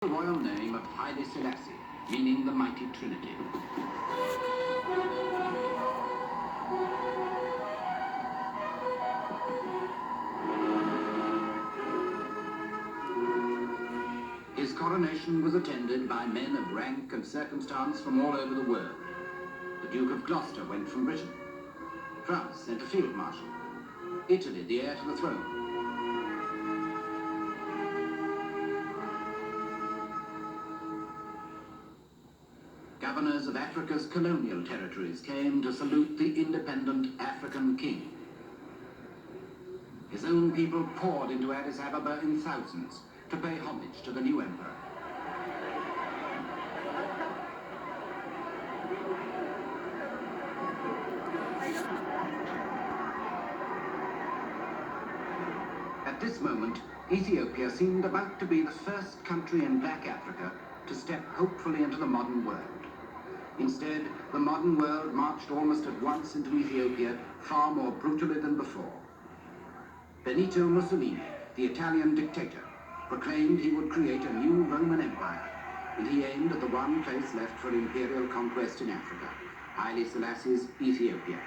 The royal name of Haile Selassie, meaning the Mighty Trinity. His coronation was attended by men of rank and circumstance from all over the world. The Duke of Gloucester went from Britain. France sent a field marshal. Italy, the heir to the throne. Governors of Africa's colonial territories came to salute the independent African king. His own people poured into Addis Ababa in thousands to pay homage to the new emperor. At this moment, Ethiopia seemed about to be the first country in Black Africa to step hopefully into the modern world. Instead, the modern world marched almost at once into Ethiopia, far more brutally than before. Benito Mussolini, the Italian dictator, proclaimed he would create a new Roman Empire, and he aimed at the one place left for imperial conquest in Africa, Haile Selassie's Ethiopia.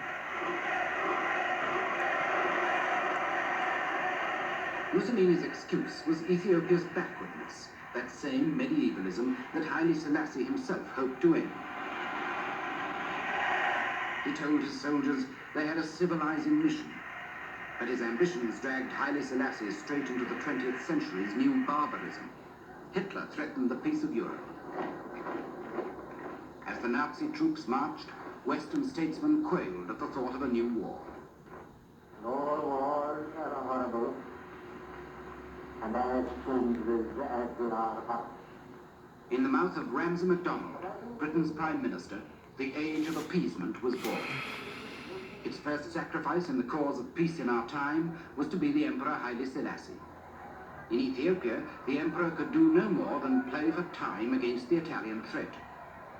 Mussolini's excuse was Ethiopia's backwardness, that same medievalism that Haile Selassie himself hoped to end. He told his soldiers they had a civilizing mission, but his ambitions dragged Haile Selassie straight into the 20th century's new barbarism. Hitler threatened the peace of Europe. As the Nazi troops marched, Western statesmen quailed at the thought of a new war. All wars are horrible, and as dangerous as they are hot. In the mouth of Ramsay MacDonald, Britain's Prime Minister, the age of appeasement was born. Its first sacrifice in the cause of peace in our time was to be the Emperor Haile Selassie. In Ethiopia, the emperor could do no more than play for time against the Italian threat,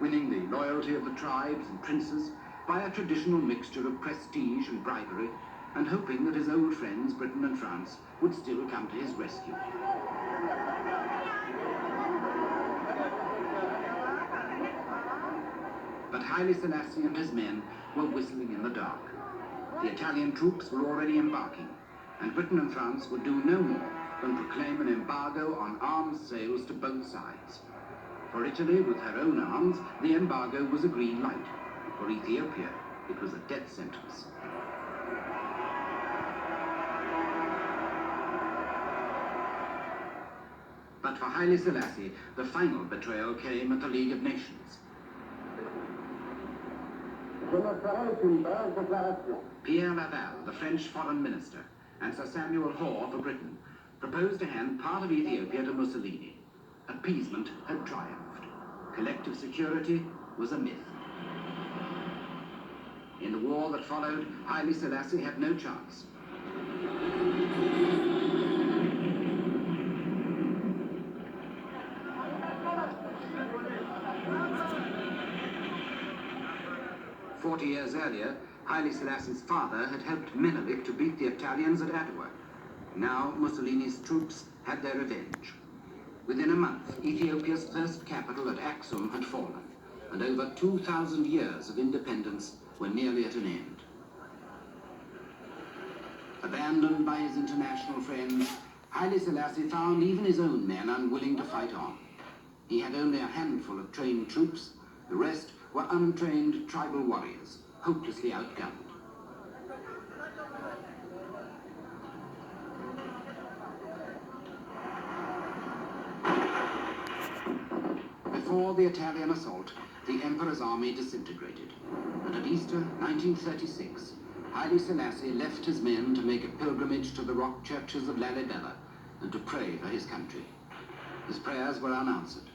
winning the loyalty of the tribes and princes by a traditional mixture of prestige and bribery, and hoping that his old friends, Britain and France, would still come to his rescue. But Haile Selassie and his men were whistling in the dark. The Italian troops were already embarking, and Britain and France would do no more than proclaim an embargo on arms sales to both sides. For Italy, with her own arms, the embargo was a green light. For Ethiopia, it was a death sentence. But for Haile Selassie, the final betrayal came at the League of Nations. Pierre Laval, the French foreign minister, and Sir Samuel Hoare for Britain, proposed to hand part of Ethiopia to Mussolini. Appeasement had triumphed. Collective security was a myth. In the war that followed, Haile Selassie had no chance. "40 years earlier, Haile Selassie's father had helped Menelik to beat the Italians at Adwa. Now Mussolini's troops had their revenge. Within a month, Ethiopia's first capital at Aksum had fallen, and over 2,000 years of independence were nearly at an end. Abandoned by his international friends, Haile Selassie found even his own men unwilling to fight on. He had only a handful of trained troops. The rest were untrained tribal warriors, hopelessly outgunned. Before the Italian assault, the emperor's army disintegrated, and at Easter 1936, Haile Selassie left his men to make a pilgrimage to the rock churches of Lalibela and to pray for his country. His prayers were unanswered.